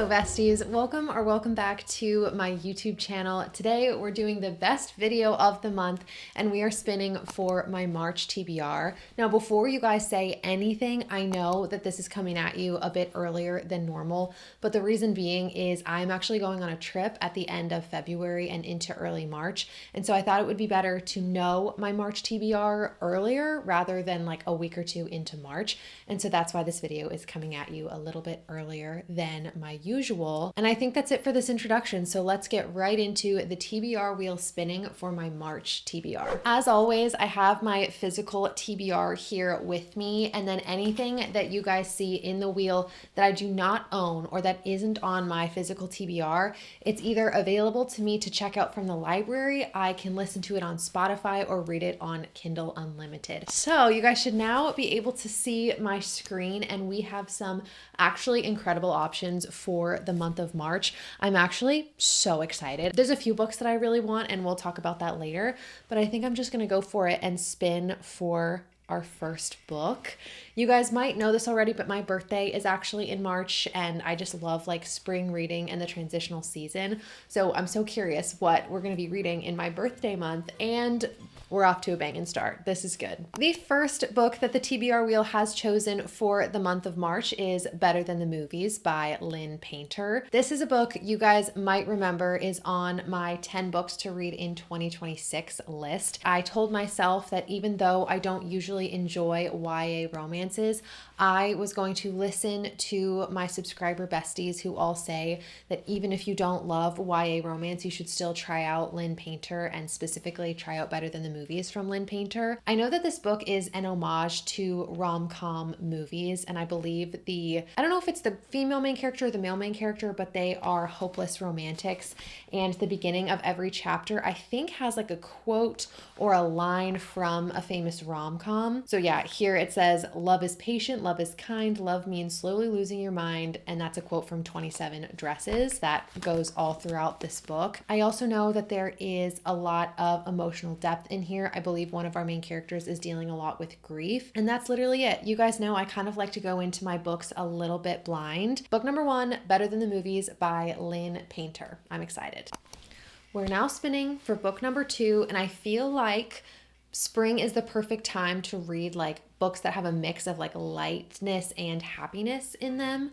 Hello besties, welcome back to my YouTube channel. Today we're doing the best video of the month and we are spinning for my March TBR. Now before you guys say anything, I know that this is coming at you a bit earlier than normal, but the reason being is I'm actually going on a trip at the end of February and into early March, and so I thought it would be better to know my March TBR earlier rather than like a week or two into March, and so that's why this video is coming at you a little bit earlier than my usual. And I think that's it for this introduction. So let's get right into the TBR wheel spinning for my March TBR. As always, I have my physical TBR here with me, and then anything that you guys see in the wheel that I do not own or that isn't on my physical TBR, it's either available to me to check out from the library, I can listen to it on Spotify, or read it on Kindle Unlimited. So you guys should now be able to see my screen, and we have some actually incredible options for the month of March. I'm actually so excited. There's a few books that I really want, and we'll talk about that later, but I think I'm just gonna go for it and spin for our first book. You guys might know this already, but my birthday is actually in March, and I just love like spring reading and the transitional season. So I'm so curious what we're going to be reading in my birthday month, and we're off to a banging start. This is good. The first book that the TBR wheel has chosen for the month of March is Better Than the Movies by Lynn Painter. This is a book you guys might remember is on my 10 books to read in 2026 list. I told myself that even though I don't usually enjoy YA romances, I was going to listen to my subscriber besties who all say that even if you don't love YA romance, you should still try out Lynn Painter, and specifically try out Better Than the Movies from Lynn Painter. I know that this book is an homage to rom-com movies, and I believe I don't know if it's the female main character or the male main character, but they are hopeless romantics, and the beginning of every chapter I think has like a quote or a line from a famous rom-com. So yeah, here it says, "Love is patient, love is kind, love means slowly losing your mind," and that's a quote from 27 Dresses that goes all throughout this book. I also know that there is a lot of emotional depth in here. I believe one of our main characters is dealing a lot with grief, and that's literally it. You guys know I kind of like to go into my books a little bit blind. Book number 1, Better Than the Movies by Lynn Painter. I'm excited. We're now spinning for book number 2, and I feel like spring is the perfect time to read like books that have a mix of like lightness and happiness in them.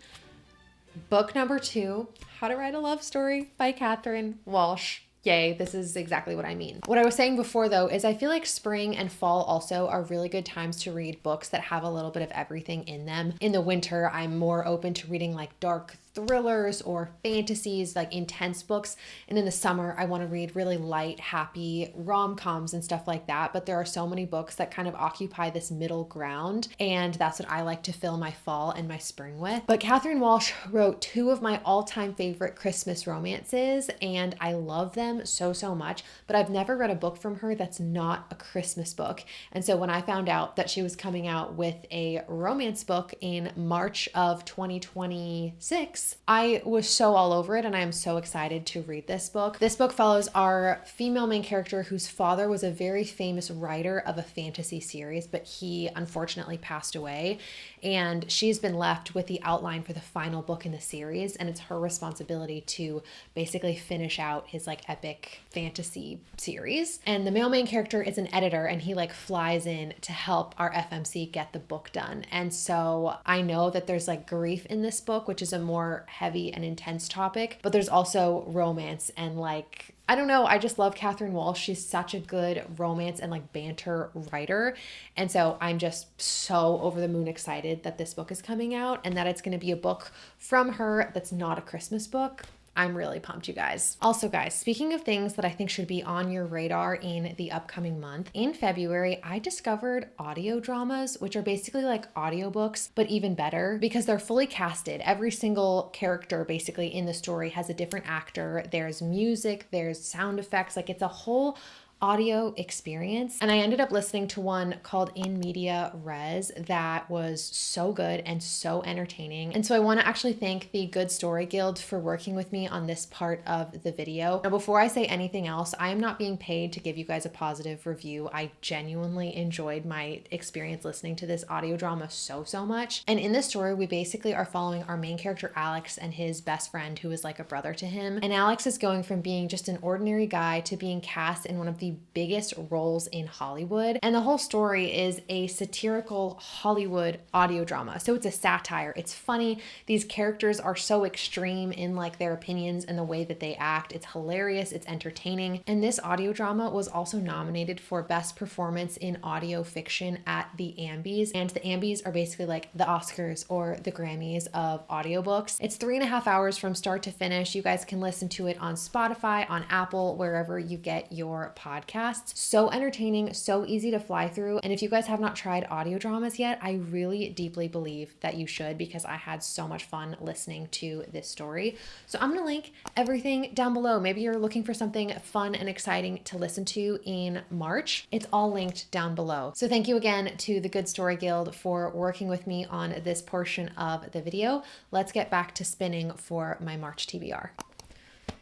Book number 2, How to Write a Love Story by Catherine Walsh. Yay, this is exactly what I mean. What I was saying before though is I feel like spring and fall also are really good times to read books that have a little bit of everything in them. In the winter, I'm more open to reading like dark thrillers or fantasies, like intense books. And in the summer, I want to read really light, happy rom-coms and stuff like that. But there are so many books that kind of occupy this middle ground, and that's what I like to fill my fall and my spring with. But Catherine Walsh wrote 2 of my all-time favorite Christmas romances, and I love them so much, but I've never read a book from her that's not a Christmas book. And so when I found out that she was coming out with a romance book in March of 2026, I was so all over it, and I am so excited to read this book. This book follows our female main character whose father was a very famous writer of a fantasy series, but he unfortunately passed away, and she's been left with the outline for the final book in the series, and it's her responsibility to basically finish out his like epic fantasy series. And the male main character is an editor, and he like flies in to help our FMC get the book done. And so I know that there's like grief in this book, which is a more heavy and intense topic, but there's also romance and like, I don't know, I just love Catherine Walsh. She's such a good romance and like banter writer. And so I'm just so over the moon excited that this book is coming out and that it's going to be a book from her that's not a Christmas book. I'm really pumped, you guys. Also, guys, speaking of things that I think should be on your radar in the upcoming month, in February, I discovered audio dramas, which are basically like audiobooks, but even better because they're fully casted. Every single character basically in the story has a different actor. There's music, there's sound effects, like it's a whole audio experience. And I ended up listening to one called In Media Res that was so good and so entertaining. And so I want to actually thank the Good Story Guild for working with me on this part of the video. Now, before I say anything else, I am not being paid to give you guys a positive review. I genuinely enjoyed my experience listening to this audio drama so much. And in this story, we basically are following our main character, Alex, and his best friend, who is like a brother to him. And Alex is going from being just an ordinary guy to being cast in one of the biggest roles in Hollywood. And the whole story is a satirical Hollywood audio drama. So it's a satire. It's funny. These characters are so extreme in like their opinions and the way that they act. It's hilarious. It's entertaining. And this audio drama was also nominated for Best Performance in Audio Fiction at the Ambies. And the Ambies are basically like the Oscars or the Grammys of audiobooks. It's 3.5 hours from start to finish. You guys can listen to it on Spotify, on Apple, wherever you get your podcasts. So entertaining, so easy to fly through. And if you guys have not tried audio dramas yet, I really deeply believe that you should, because I had so much fun listening to this story. So I'm going to link everything down below. Maybe you're looking for something fun and exciting to listen to in March. It's all linked down below. So thank you again to the Good Story Guild for working with me on this portion of the video. Let's get back to spinning for my March TBR.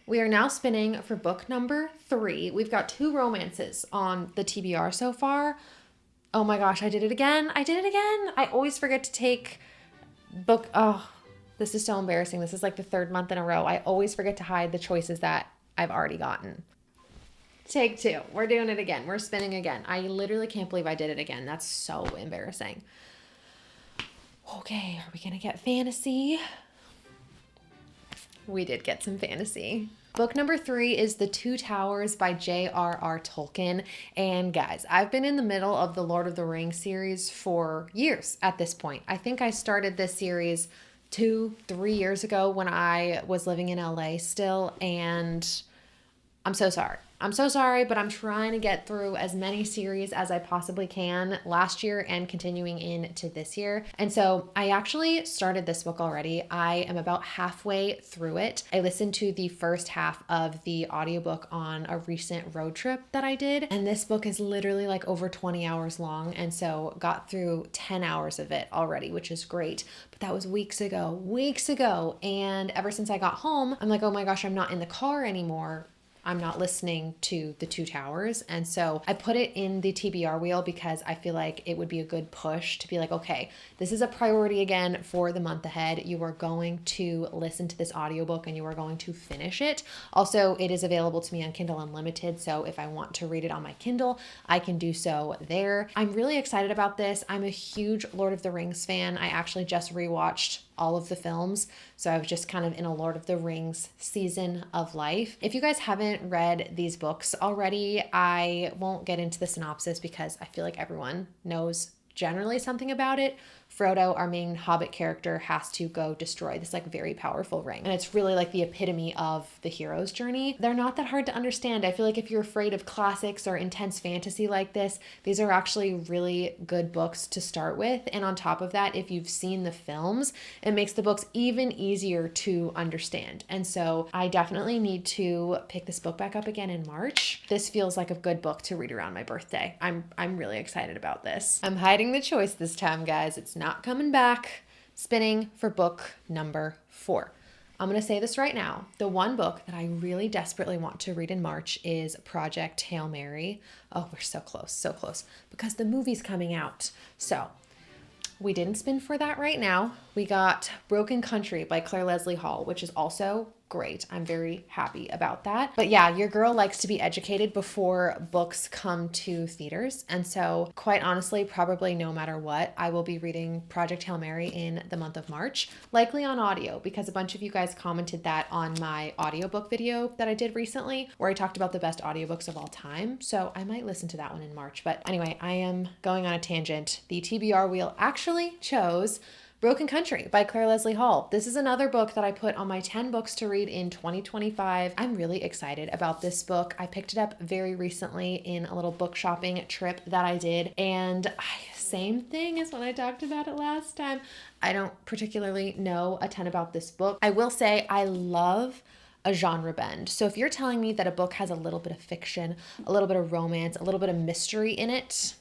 We are now spinning for book number 3. We've got 2 romances on the TBR so far. Oh my gosh, I did it again. I always forget to take book. Oh, this is so embarrassing. This is like the 3rd month in a row. I always forget to hide the choices that I've already gotten. Take 2. We're doing it again. We're spinning again. I literally can't believe I did it again. That's so embarrassing. Okay, are we gonna get fantasy? We did get some fantasy. Book number 3 is The Two Towers by J.R.R. Tolkien. And guys, I've been in the middle of the Lord of the Rings series for years at this point. I think I started this series 2-3 years ago when I was living in LA still, and I'm so sorry. But I'm trying to get through as many series as I possibly can last year and continuing into this year. And so I actually started this book already. I am about halfway through it. I listened to the first half of the audiobook on a recent road trip that I did. And this book is literally like over 20 hours long. And so got through 10 hours of it already, which is great. But that was weeks ago. And ever since I got home, I'm like, oh my gosh, I'm not in the car anymore. I'm not listening to The Two Towers. And so I put it in the TBR wheel because I feel like it would be a good push to be like, okay, this is a priority again for the month ahead. You are going to listen to this audiobook and you are going to finish it. Also, it is available to me on Kindle Unlimited. So if I want to read it on my Kindle, I can do so there. I'm really excited about this. I'm a huge Lord of the Rings fan. I actually just rewatched all of the films. So I was just kind of in a Lord of the Rings season of life. If you guys haven't read these books already, I won't get into the synopsis because I feel like everyone knows generally something about it. Frodo, our main Hobbit character, has to go destroy this like very powerful ring. And it's really like the epitome of the hero's journey. They're not that hard to understand. I feel like if you're afraid of classics or intense fantasy like this, these are actually really good books to start with. And on top of that, if you've seen the films, it makes the books even easier to understand. And so I definitely need to pick this book back up again in March. This feels like a good book to read around my birthday. I'm really excited about this. I'm hiding the choice this time, guys. It's not coming back. Spinning for book number 4. I'm going to say this right now. The one book that I really desperately want to read in March is Project Hail Mary. Oh, we're so close, because the movie's coming out. So we didn't spin for that right now. We got Broken Country by Claire Leslie Hall, which is also great. I'm very happy about that. But yeah, your girl likes to be educated before books come to theaters. And so quite honestly, probably no matter what, I will be reading Project Hail Mary in the month of March, likely on audio, because a bunch of you guys commented that on my audiobook video that I did recently, where I talked about the best audiobooks of all time. So I might listen to that one in March. But anyway, I am going on a tangent. The TBR wheel actually chose Broken Country by Claire Leslie Hall. This is another book that I put on my 10 books to read in 2025. I'm really excited about this book. I picked it up very recently in a little book shopping trip that I did. And same thing as when I talked about it last time. I don't particularly know a ton about this book. I will say I love a genre bend. So if you're telling me that a book has a little bit of fiction, a little bit of romance, a little bit of mystery in it,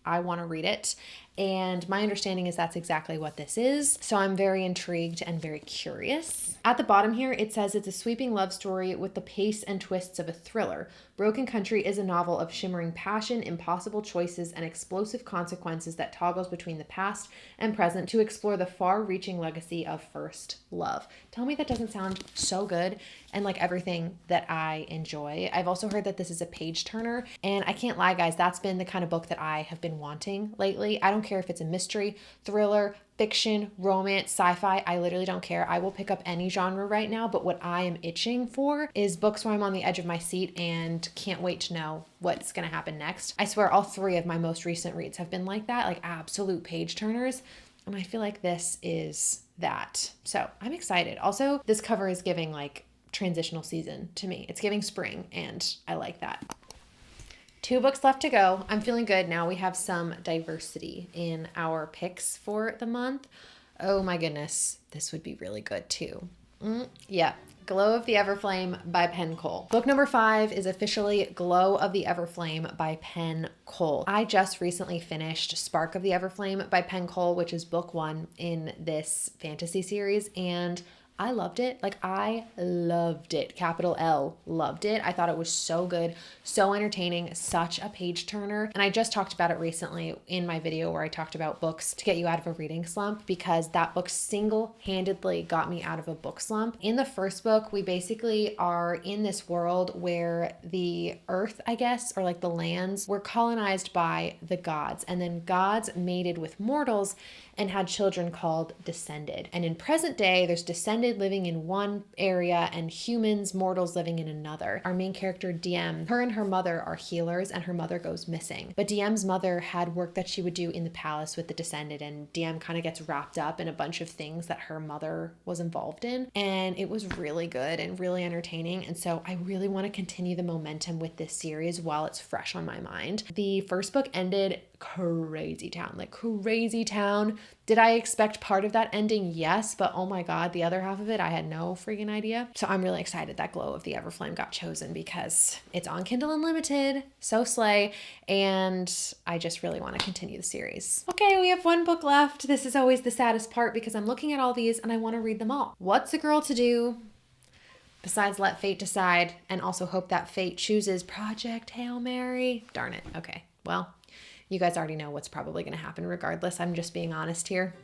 I want to read it. And my understanding is that's exactly what this is. So I'm very intrigued and very curious. At the bottom here, it says it's a sweeping love story with the pace and twists of a thriller. Broken Country is a novel of shimmering passion, impossible choices, and explosive consequences that toggles between the past and present to explore the far-reaching legacy of first love. Tell me that doesn't sound so good and like everything that I enjoy. I've also heard that this is a page turner, and I can't lie, guys, that's been the kind of book that I have been wanting lately. I don't care if it's a mystery, thriller, fiction, romance, sci-fi. I literally don't care. I will pick up any genre right now, but what I am itching for is books where I'm on the edge of my seat and can't wait to know what's going to happen next. I swear all 3 of my most recent reads have been like that, like absolute page turners. And I feel like this is that. So I'm excited. Also, this cover is giving like transitional season to me. It's giving spring, and I like that. 2 books left to go. I'm feeling good now. We have some diversity in our picks for the month. Oh my goodness, this would be really good too. Yeah, Glow of the Everflame by Penn Cole. Book number 5 is officially Glow of the Everflame by Penn Cole. I just recently finished Spark of the Everflame by Penn Cole, which is book 1 in this fantasy series, and I loved it. Like, I loved it. Capital L, loved it. I thought it was so good, so entertaining, such a page turner. And I just talked about it recently in my video where I talked about books to get you out of a reading slump, because that book single-handedly got me out of a book slump. In the first book, we basically are in this world where the earth, I guess, or like the lands, were colonized by the gods, and then gods mated with mortals and had children called descended. And in present day, there's descended living in one area and humans, mortals, living in another. Our main character, Diem, her and her mother are healers, and her mother goes missing. But Diem's mother had work that she would do in the palace with the descended, and Diem kind of gets wrapped up in a bunch of things that her mother was involved in. And it was really good and really entertaining. And so I really want to continue the momentum with this series while it's fresh on my mind. The first book ended crazy town, like crazy town. Did I expect part of that ending? Yes, but oh my God, the other half of it, I had no freaking idea. So I'm really excited that Glow of the Everflame got chosen because it's on Kindle Unlimited, so slay, and I just really want to continue the series. Okay, we have 1 book left. This is always the saddest part because I'm looking at all these and I want to read them all. What's a girl to do besides let fate decide and also hope that fate chooses Project Hail Mary? Darn it. Okay, well, you guys already know what's probably going to happen regardless. I'm just being honest here.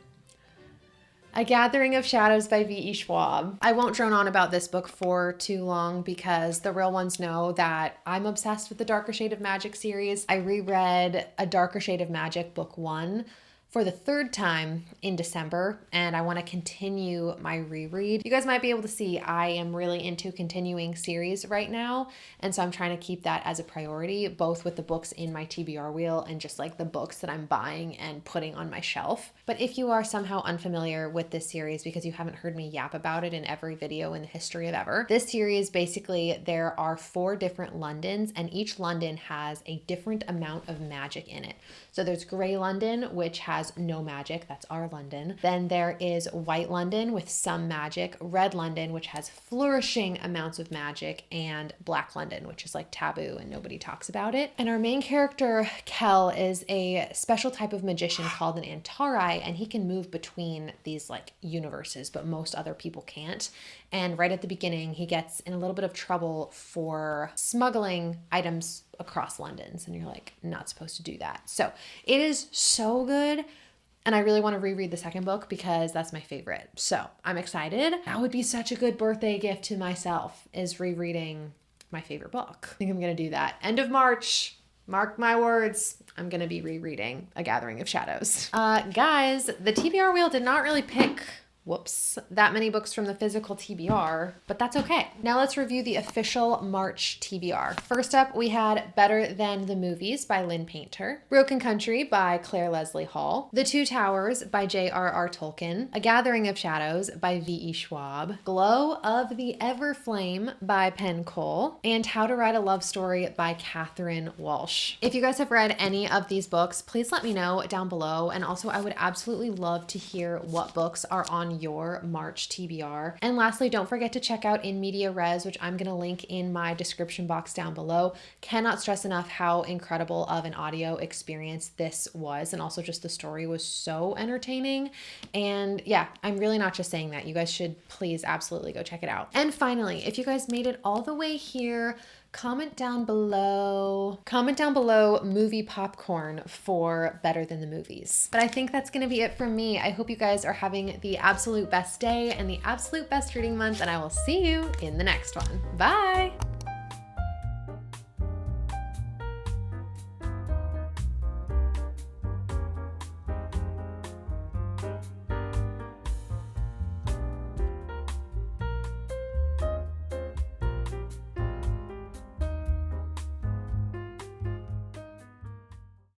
A Gathering of Shadows by V.E. Schwab. I won't drone on about this book for too long because the real ones know that I'm obsessed with the Darker Shade of Magic series. I reread A Darker Shade of Magic book 1 for the 3rd time in December, and I want to continue my reread. You guys might be able to see I am really into continuing series right now, and so I'm trying to keep that as a priority, both with the books in my TBR wheel and just like the books that I'm buying and putting on my shelf. But if you are somehow unfamiliar with this series because you haven't heard me yap about it in every video in the history of ever, this series basically, there are 4 different Londons, and each London has a different amount of magic in it. So there's Grey London, which has no magic. That's our London. Then there is White London with some magic, Red London, which has flourishing amounts of magic, and Black London, which is like taboo and nobody talks about it. And our main character, Kel, is a special type of magician called an Antari, and he can move between these like universes, but most other people can't. And right at the beginning, he gets in a little bit of trouble for smuggling items across Londons, and you're like, not supposed to do that. So it is so good, and I really want to reread the 2nd book because that's my favorite. So I'm excited. That would be such a good birthday gift to myself, is rereading my favorite book. I think I'm going to do that. End of March. Mark my words. I'm going to be rereading A Gathering of Shadows. Guys, the TBR wheel did not really pick that many books from the physical TBR, but that's okay. Now let's review the official March TBR. First up, we had Better Than the Movies by Lynn Painter, Broken Country by Claire Leslie Hall, The Two Towers by J.R.R. Tolkien, A Gathering of Shadows by V.E. Schwab, Glow of the Everflame by Penn Cole, and How to Write a Love Story by Catherine Walsh. If you guys have read any of these books, please let me know down below, and also I would absolutely love to hear what books are on on your March TBR. And lastly, don't forget to check out In Media Res, which I'm gonna link in my description box down below. Cannot stress enough how incredible of an audio experience this was, and also just the story was so entertaining. And yeah, I'm really not just saying that. You guys should please absolutely go check it out. And finally, if you guys made it all the way here, comment down below movie popcorn for Better Than the Movies. But I think that's gonna be it from me. I hope you guys are having the absolute best day and the absolute best reading month, and I will see you in the next one. Bye.